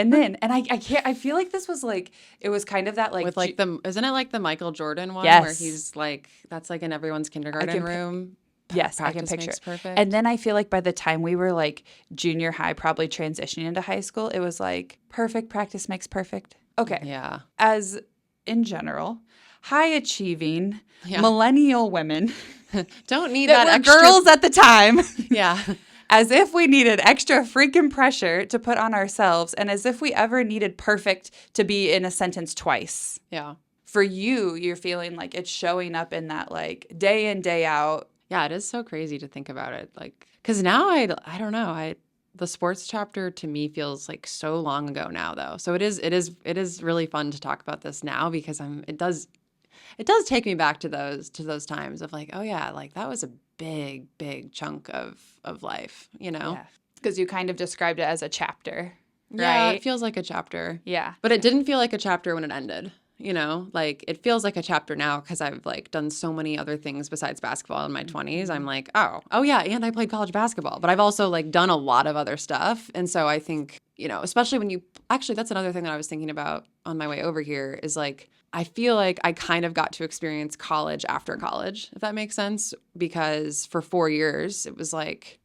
[SPEAKER 1] I can't, I feel like this was like, it was kind of that like.
[SPEAKER 2] With like isn't it like the Michael Jordan one?
[SPEAKER 1] Yes.
[SPEAKER 2] Where he's like, that's like in everyone's kindergarten room.
[SPEAKER 1] Yes, I can
[SPEAKER 2] Practice
[SPEAKER 1] picture
[SPEAKER 2] makes
[SPEAKER 1] it.
[SPEAKER 2] perfect.
[SPEAKER 1] And then I feel like by the time we were like junior high, probably transitioning into high school, it was like perfect practice makes perfect. Okay.
[SPEAKER 2] Yeah.
[SPEAKER 1] As in general, high achieving millennial women
[SPEAKER 2] Don't need
[SPEAKER 1] that
[SPEAKER 2] that
[SPEAKER 1] were
[SPEAKER 2] extra.
[SPEAKER 1] girls at the time,
[SPEAKER 2] Yeah.
[SPEAKER 1] as if we needed extra freaking pressure to put on ourselves, and as if we ever needed perfect to be in a sentence twice.
[SPEAKER 2] Yeah.
[SPEAKER 1] For you, you're feeling like it's showing up in that like day in, day out.
[SPEAKER 2] Yeah, it is so crazy to think about it. Like, because now I don't know. The sports chapter to me feels like so long ago now, though. So it is really fun to talk about this now, because it does take me back to those times of like, oh yeah, like that was a big chunk of life,
[SPEAKER 1] Yeah. Because you kind of described it as a chapter,
[SPEAKER 2] Yeah,
[SPEAKER 1] right?
[SPEAKER 2] it feels like a chapter.
[SPEAKER 1] Yeah.
[SPEAKER 2] But it didn't feel like a chapter when it ended. Like it feels like a chapter now because I've like done so many other things besides basketball in my 20s. I'm like, oh yeah, and I played college basketball, but I've also like done a lot of other stuff. And so I think, you know, especially when you actually, that's another thing that I was thinking about on my way over here is like, I feel like I kind of got to experience college after college, if that makes sense, because for 4 years it was like,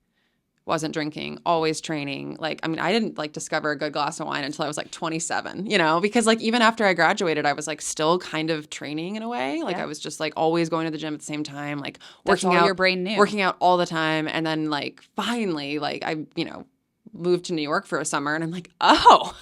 [SPEAKER 2] wasn't drinking, always training. Like, I mean, I didn't like discover a good glass of wine until I was like 27, you know, because like even after I graduated, I was like still kind of training in a way. Like I was just like always going to the gym at the same time, like working out,
[SPEAKER 1] your brain knew.
[SPEAKER 2] working out all the time. And then like finally, like I, you know, moved to New York for a summer and I'm like, oh,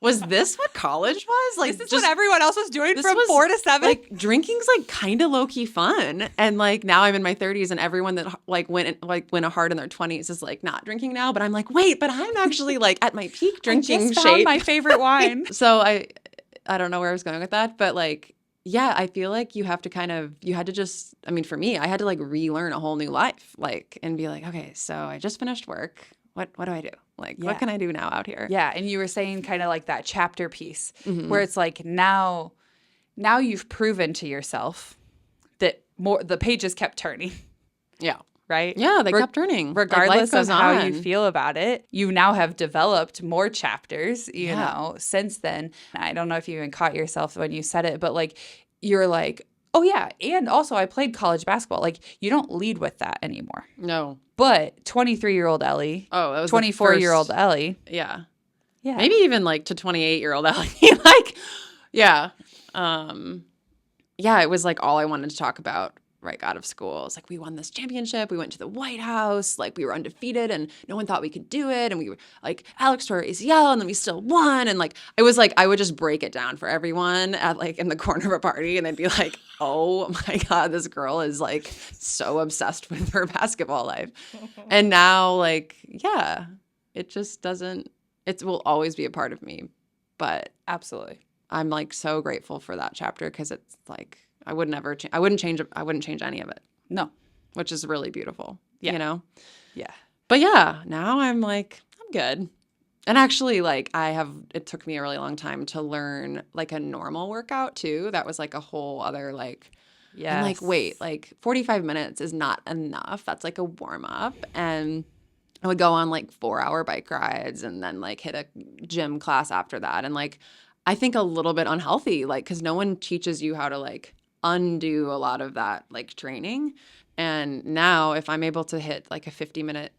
[SPEAKER 2] was this what college was? Like,
[SPEAKER 1] This is what everyone else was doing from
[SPEAKER 2] was,
[SPEAKER 1] 4 to 7.
[SPEAKER 2] Like, drinking's like kind of low key fun, and like now I'm in my 30s, and everyone that like went hard in their 20s is like not drinking now. But I'm like, wait, but I'm actually like at my peak drinking
[SPEAKER 1] I just
[SPEAKER 2] shape.
[SPEAKER 1] found my favorite wine.
[SPEAKER 2] So I don't know where I was going with that, but like, yeah, I feel like you had to just, I mean, for me, I had to like relearn a whole new life, like, and be like, okay, so I just finished work. What do I do? Like, what can I do now out here?
[SPEAKER 1] Yeah, and you were saying kind of like that chapter piece where it's like now you've proven to yourself that the pages kept turning.
[SPEAKER 2] Yeah.
[SPEAKER 1] Right?
[SPEAKER 2] Yeah, they kept turning.
[SPEAKER 1] Regardless
[SPEAKER 2] like
[SPEAKER 1] of how you feel about it, you now have developed more chapters, you know, since then. I don't know if you even caught yourself when you said it, but like you're like, oh yeah, and also I played college basketball. Like you don't lead with that anymore.
[SPEAKER 2] No.
[SPEAKER 1] But 23-year-old Ellie,
[SPEAKER 2] that was
[SPEAKER 1] 24-year-old Ellie.
[SPEAKER 2] Yeah.
[SPEAKER 1] Yeah.
[SPEAKER 2] Maybe even like to 28-year-old Ellie. Like, yeah. Yeah, it was like all I wanted to talk about right out of school. It was like, we won this championship. We went to the White House. Like, we were undefeated and no one thought we could do it. And we were like, Alex tore our ACL and then we still won. And like, it was like, I would just break it down for everyone at like in the corner of a party. And they'd be like, oh my God, this girl is like so obsessed with her basketball life. And now like, yeah, it just doesn't, it will always be a part of me. But
[SPEAKER 1] Absolutely.
[SPEAKER 2] I'm like so grateful for that chapter because it's like, I wouldn't change any of it.
[SPEAKER 1] No.
[SPEAKER 2] Which is really beautiful.
[SPEAKER 1] Yeah.
[SPEAKER 2] You know?
[SPEAKER 1] Yeah.
[SPEAKER 2] But yeah, now I'm like, I'm good. And actually, like, it took me a really long time to learn like a normal workout too. That was like a whole other like, I'm like, wait, like 45 minutes is not enough. That's like a warm up. And I would go on like 4-hour bike rides and then like hit a gym class after that. And like, I think a little bit unhealthy, like, because no one teaches you how to like undo a lot of that like training. And now if I'm able to hit like a 50-minute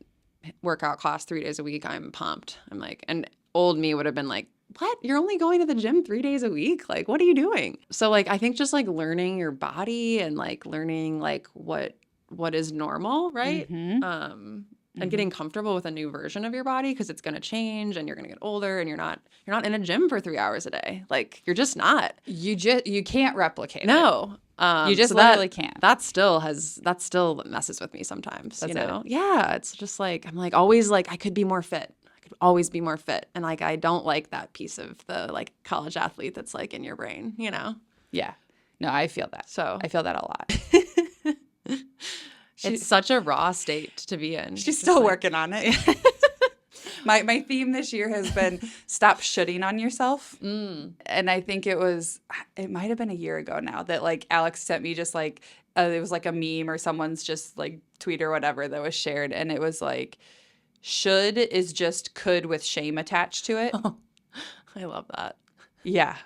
[SPEAKER 2] workout class 3 days a week, I'm pumped. I'm like, and old me would have been like, what? You're only going to the gym 3 days a week? Like, what are you doing? So like, I think just like learning your body and like learning like what is normal, right? And getting comfortable with a new version of your body because it's going to change and you're going to get older and you're not in a gym for 3 hours a day. Like you're just not.
[SPEAKER 1] You can't replicate it.
[SPEAKER 2] No.
[SPEAKER 1] You just literally can't.
[SPEAKER 2] That still messes with me sometimes, you know? Yeah. It's just like, I'm like always like, I could be more fit. I could always be more fit. And like, I don't like that piece of the like college athlete that's like in your brain, you know?
[SPEAKER 1] Yeah. No, I feel that.
[SPEAKER 2] So
[SPEAKER 1] I feel that a lot.
[SPEAKER 2] It's such a raw state to be in.
[SPEAKER 1] She's still working on it. My theme this year has been stop shooting on yourself. And I think it might have been a year ago now that like Alex sent me just like, it was like a meme or someone's just like tweet or whatever that was shared. And it was like, should is just could with shame attached to it.
[SPEAKER 2] Oh, I love that.
[SPEAKER 1] Yeah.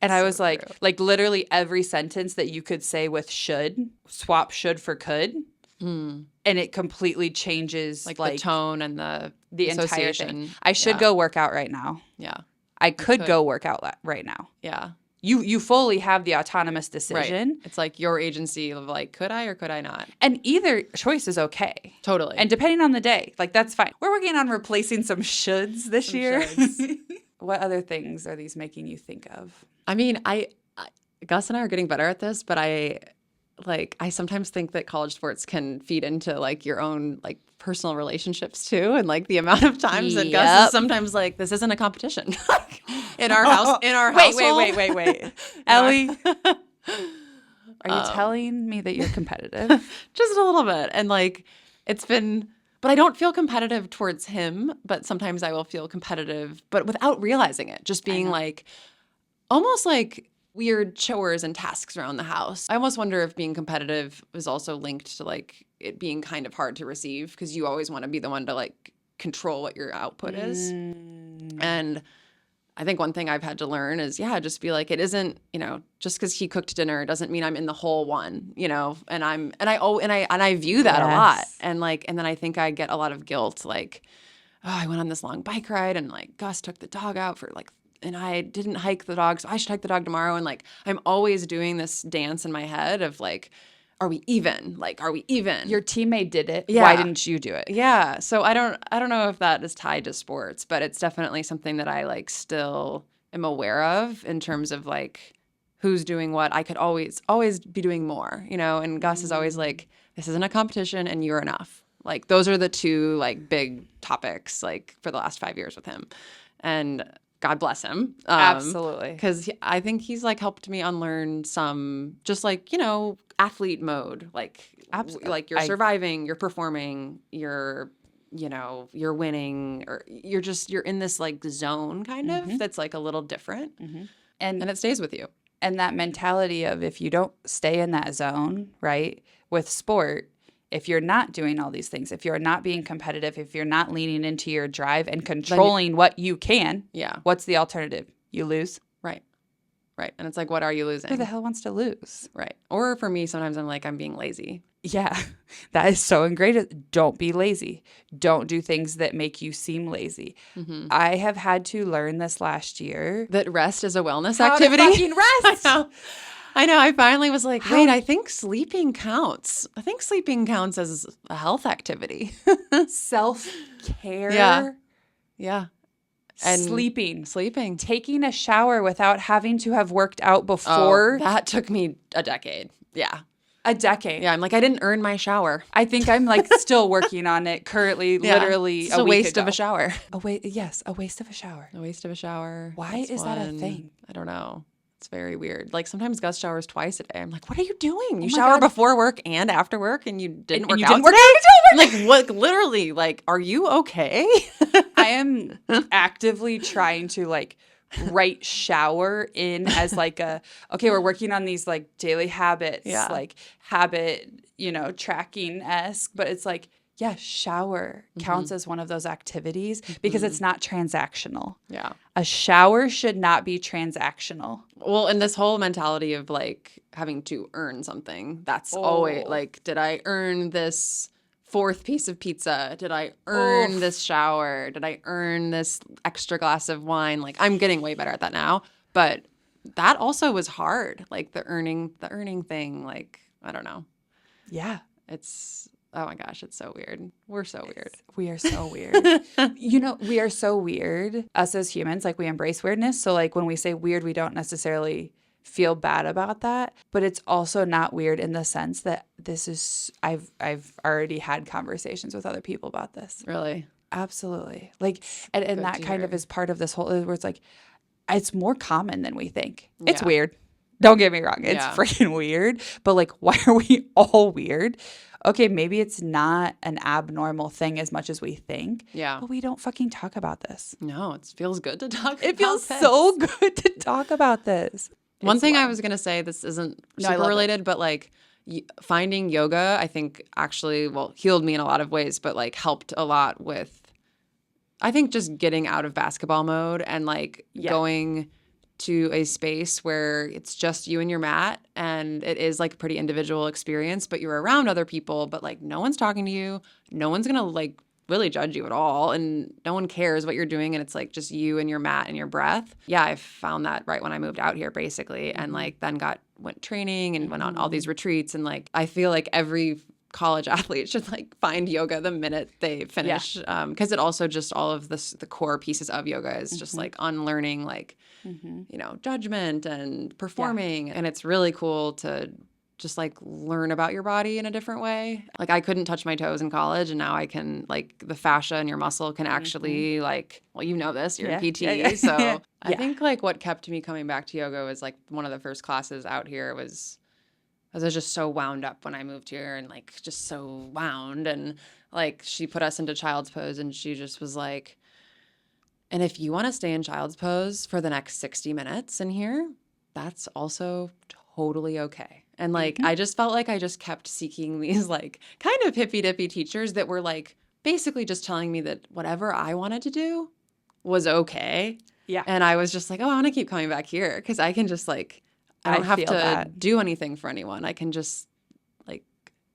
[SPEAKER 1] And I was like, true. Like literally every sentence that you could say with should, swap should for could. And it completely changes
[SPEAKER 2] like the tone and the
[SPEAKER 1] entire thing. I should go work out right now.
[SPEAKER 2] Yeah.
[SPEAKER 1] I could go work out right now.
[SPEAKER 2] Yeah.
[SPEAKER 1] You fully have the autonomous decision.
[SPEAKER 2] Right. It's like your agency of like, could I or could I not?
[SPEAKER 1] And either choice is okay.
[SPEAKER 2] Totally.
[SPEAKER 1] And depending on the day, like that's fine. We're working on replacing some shoulds this year. What other things are these making you think of?
[SPEAKER 2] I mean, Gus and I are getting better at this, but I sometimes think that college sports can feed into like your own like personal relationships too. And like the amount of times that Gus is sometimes like, this isn't a competition in our house, household.
[SPEAKER 1] Wait. Ellie, are you telling me that you're competitive?
[SPEAKER 2] Just a little bit. And like, but I don't feel competitive towards him, but sometimes I will feel competitive, but without realizing it, just being like, almost like weird chores and tasks around the house. I almost wonder if being competitive is also linked to like it being kind of hard to receive because you always want to be the one to like control what your output is. And I think one thing I've had to learn is, just be like, it isn't, just because he cooked dinner doesn't mean I'm in the whole one, and I view that a lot. And then I think I get a lot of guilt. Like, oh, I went on this long bike ride and like Gus took the dog out and I didn't hike the dog. So I should hike the dog tomorrow. And like, I'm always doing this dance in my head of like, are we even? Like, are we even?
[SPEAKER 1] Your teammate did it.
[SPEAKER 2] Yeah.
[SPEAKER 1] Why didn't you do it?
[SPEAKER 2] Yeah. So I don't know if that is tied to sports, but it's definitely something that I like still am aware of in terms of like who's doing what. I could always be doing more, and Gus is always like, this isn't a competition and you're enough. Like those are the two like big topics like for the last 5 years with him. And God bless him.
[SPEAKER 1] Absolutely.
[SPEAKER 2] Because I think he's like helped me unlearn some just like, athlete mode. Like, like you're surviving, you're performing, you're winning, or you're in this like zone kind of that's like a little different. And it stays with you.
[SPEAKER 1] And that mentality of if you don't stay in that zone, right, with sport, if you're not doing all these things, if you're not being competitive, if you're not leaning into your drive and controlling what you can, what's the alternative? You lose.
[SPEAKER 2] Right. And it's like, what are you losing?
[SPEAKER 1] Who the hell wants to lose?
[SPEAKER 2] Right. Or for me, sometimes I'm like, I'm being lazy.
[SPEAKER 1] Yeah, that is so ingrained. Don't be lazy. Don't do things that make you seem lazy. I have had to learn this last year.
[SPEAKER 2] That rest is a wellness
[SPEAKER 1] How
[SPEAKER 2] activity.
[SPEAKER 1] to fucking rest.
[SPEAKER 2] I know. I finally was like, wait, I think sleeping counts. I think sleeping counts as a health activity.
[SPEAKER 1] Self-care.
[SPEAKER 2] Yeah. And
[SPEAKER 1] sleeping. Taking a shower without having to have worked out before.
[SPEAKER 2] Oh, that took me a decade. Yeah.
[SPEAKER 1] A decade.
[SPEAKER 2] Yeah. I'm like, I didn't earn my shower.
[SPEAKER 1] I think I'm like still working on it currently, literally
[SPEAKER 2] it's a waste of a shower.
[SPEAKER 1] A waste of a shower.
[SPEAKER 2] A waste of a shower.
[SPEAKER 1] Why is that a thing?
[SPEAKER 2] I don't know. It's very weird. Like sometimes Gus showers twice a day. I'm like, what are you doing? You
[SPEAKER 1] my
[SPEAKER 2] shower
[SPEAKER 1] God.
[SPEAKER 2] before work and after work and you didn't work
[SPEAKER 1] you
[SPEAKER 2] out
[SPEAKER 1] didn't work
[SPEAKER 2] today?
[SPEAKER 1] out
[SPEAKER 2] I'm like, what? Literally, like, are you okay?
[SPEAKER 1] I am actively trying to like write shower in as like okay, we're working on these like daily habits, like habit, tracking-esque, but it's like, yeah, shower counts as one of those activities because it's not transactional.
[SPEAKER 2] Yeah.
[SPEAKER 1] A shower should not be transactional.
[SPEAKER 2] Well, and this whole mentality of like having to earn something, that's always like, did I earn this fourth piece of pizza? Did I earn this shower? Did I earn this extra glass of wine? Like I'm getting way better at that now, but that also was hard. Like the earning thing, like, I don't know.
[SPEAKER 1] Yeah.
[SPEAKER 2] Oh my gosh, it's so weird. We're so weird.
[SPEAKER 1] We are so weird. We are so weird. Us as humans, like we embrace weirdness. So like when we say weird, we don't necessarily feel bad about that. But it's also not weird in the sense that I've already had conversations with other people about this.
[SPEAKER 2] Really?
[SPEAKER 1] Absolutely. Like, and that kind of is part of this whole, where it's like, it's more common than we think. It's weird. Don't get me wrong. It's freaking weird. But like, why are we all weird? Okay, maybe it's not an abnormal thing as much as we think.
[SPEAKER 2] Yeah.
[SPEAKER 1] But we don't fucking talk about this.
[SPEAKER 2] No, it feels good to talk about this.
[SPEAKER 1] It feels so good to talk about this.
[SPEAKER 2] One thing I was going to say, this isn't super related, but like finding yoga, I think actually, healed me in a lot of ways, but like helped a lot with, I think, just getting out of basketball mode and like going to a space where it's just you and your mat, and it is like a pretty individual experience, but you're around other people, but like no one's talking to you. No one's going to like really judge you at all, and no one cares what you're doing, and it's like just you and your mat and your breath. Yeah, I found that right when I moved out here basically, and like then went training and went on all these retreats, and like I feel like every college athlete should like find yoga the minute they finish, because it also just all of the core pieces of yoga is just like unlearning like judgment and performing, and it's really cool to just like learn about your body in a different way. Like I couldn't touch my toes in college, and now I can. Like the fascia in your muscle can actually like, this, you're a PT. So I think like what kept me coming back to yoga was like one of the first classes out here was I was just so wound up when I moved here, and like just so wound, and like she put us into child's pose, and she just was like, and if you want to stay in child's pose for the next 60 minutes in here, that's also totally okay. And like, I just felt like I just kept seeking these like kind of hippy dippy teachers that were like basically just telling me that whatever I wanted to do, was okay.
[SPEAKER 1] Yeah.
[SPEAKER 2] And I was just like, oh, I want to keep coming back here because I can just like, I don't have
[SPEAKER 1] feel
[SPEAKER 2] to
[SPEAKER 1] that.
[SPEAKER 2] do anything for anyone. I can just like,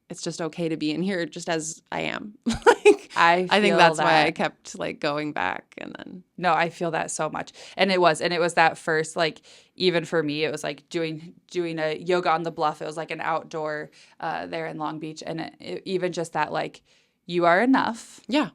[SPEAKER 2] it's just okay to be in here just as I am. Like, I think
[SPEAKER 1] feel
[SPEAKER 2] that's why I
[SPEAKER 1] that.
[SPEAKER 2] kept like going back. And then
[SPEAKER 1] No, I feel that so much. And it was that first, like, even for me, it was like doing a yoga on the bluff. It was like an outdoor there in Long Beach. And even just that, like, you are enough.
[SPEAKER 2] yeah,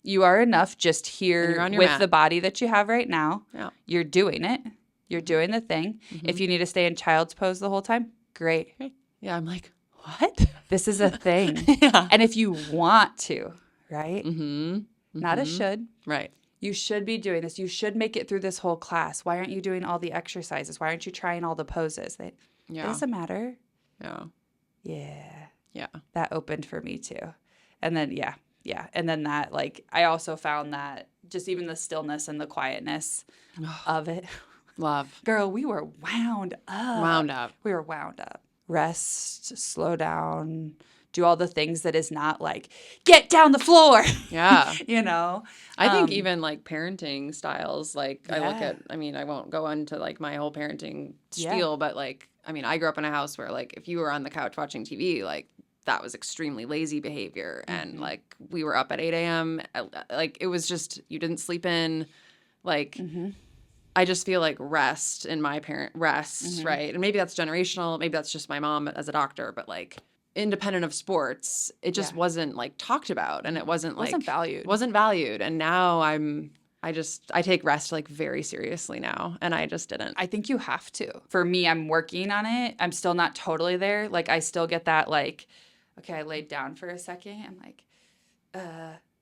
[SPEAKER 1] You are enough just
[SPEAKER 2] And
[SPEAKER 1] here
[SPEAKER 2] you're on your
[SPEAKER 1] with
[SPEAKER 2] mat.
[SPEAKER 1] the body that you have right now.
[SPEAKER 2] Yeah.
[SPEAKER 1] You're doing it. You're doing the thing. If you need to stay in child's pose the whole time, great.
[SPEAKER 2] yeah. I'm like, what?
[SPEAKER 1] This is a thing.
[SPEAKER 2] Yeah.
[SPEAKER 1] And if you want to, right?
[SPEAKER 2] Mm-hmm.
[SPEAKER 1] Not a should.
[SPEAKER 2] Right.
[SPEAKER 1] You should be doing this. You should make it through this whole class. Why aren't you doing all the exercises? Why aren't you trying all the poses? It doesn't matter.
[SPEAKER 2] Yeah.
[SPEAKER 1] Yeah.
[SPEAKER 2] Yeah.
[SPEAKER 1] That opened for me too. And then, yeah. And then that, like, I also found that just even the stillness and the quietness of it.
[SPEAKER 2] Love.
[SPEAKER 1] Girl, we were wound up.
[SPEAKER 2] Wound up.
[SPEAKER 1] We were wound up. Rest, slow down, do all the things that is not like, get down the floor.
[SPEAKER 2] Yeah.
[SPEAKER 1] You know?
[SPEAKER 2] I think even like parenting styles, like I look
[SPEAKER 1] Yeah.
[SPEAKER 2] at, I mean, I won't go into like my whole parenting
[SPEAKER 1] Yeah.
[SPEAKER 2] spiel, but like, I mean, I grew up in a house where like if you were on the couch watching TV, like that was extremely lazy behavior. And like we were up at 8 a.m. Like it was just, you didn't sleep in. Like I just feel like rest in my parent rest, right? And maybe that's generational. Maybe that's just my mom as a doctor, but like independent of sports, it just wasn't like talked about, and it wasn't like
[SPEAKER 1] wasn't valued.
[SPEAKER 2] And now I take rest like very seriously now, and I just didn't.
[SPEAKER 1] I think you have to. For me, I'm working on it. I'm still not totally there. Like I still get that like, okay, I laid down for a second. I'm like,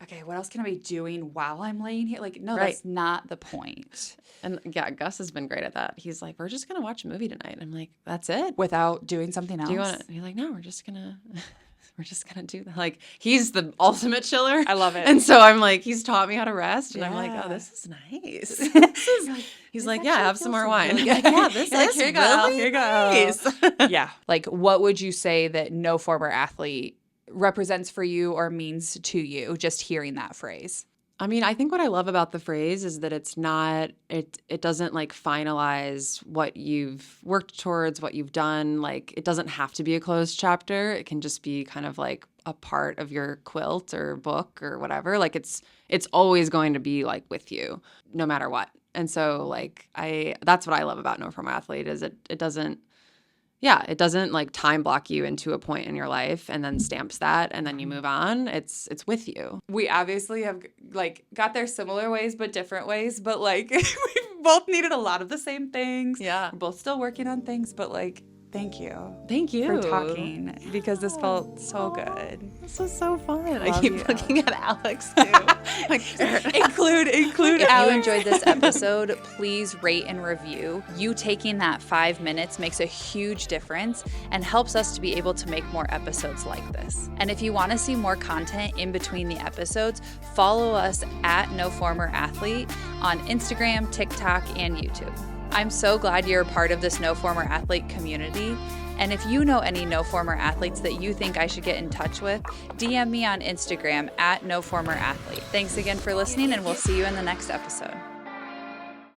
[SPEAKER 1] okay, what else can I be doing while I'm laying here? Like, no, that's not the point.
[SPEAKER 2] And yeah, Gus has been great at that. He's like, we're just gonna watch a movie tonight. I'm like, that's it.
[SPEAKER 1] Without doing something else.
[SPEAKER 2] Do you want to? He's like, no, we're just gonna do that. Like, he's the ultimate chiller.
[SPEAKER 1] I love it.
[SPEAKER 2] And so I'm like, he's taught me how to rest, and I'm like, oh, this is nice. He's like, yeah, have some more wine.
[SPEAKER 1] Really
[SPEAKER 2] Like, yeah, this
[SPEAKER 1] like,
[SPEAKER 2] is
[SPEAKER 1] here you go,
[SPEAKER 2] really
[SPEAKER 1] here you go.
[SPEAKER 2] nice.
[SPEAKER 1] Yeah. Like, what would you say that no former athlete represents for you or means to you, just hearing that phrase?
[SPEAKER 2] I mean, I think what I love about the phrase is that it's not, it doesn't like finalize what you've worked towards, what you've done. Like, it doesn't have to be a closed chapter. It can just be kind of like a part of your quilt or book or whatever. Like, it's always going to be like with you no matter what. And so like, that's what I love about No Former Athlete is it doesn't like time block you into a point in your life and then stamps that and then you move on. It's with you.
[SPEAKER 1] We obviously have like got there similar ways but different ways, but like we both needed a lot of the same things.
[SPEAKER 2] Yeah.
[SPEAKER 1] We're both still working on things, but like thank you
[SPEAKER 2] for
[SPEAKER 1] talking because this felt so good.
[SPEAKER 2] This was so fun. I
[SPEAKER 1] Love
[SPEAKER 2] keep
[SPEAKER 1] you.
[SPEAKER 2] looking at Alex too. Like,
[SPEAKER 1] include
[SPEAKER 3] If
[SPEAKER 1] Alex.
[SPEAKER 3] you enjoyed this episode, please rate and review. You taking that 5 minutes makes a huge difference and helps us to be able to make more episodes like this. And if you want to see more content in between the episodes, follow us at No Former Athlete on Instagram, TikTok, and YouTube. I'm so glad you're a part of this No Former Athlete community. And if you know any No Former Athletes that you think I should get in touch with, DM me on Instagram at No Former Athlete. Thanks again for listening, and we'll see you in the next episode.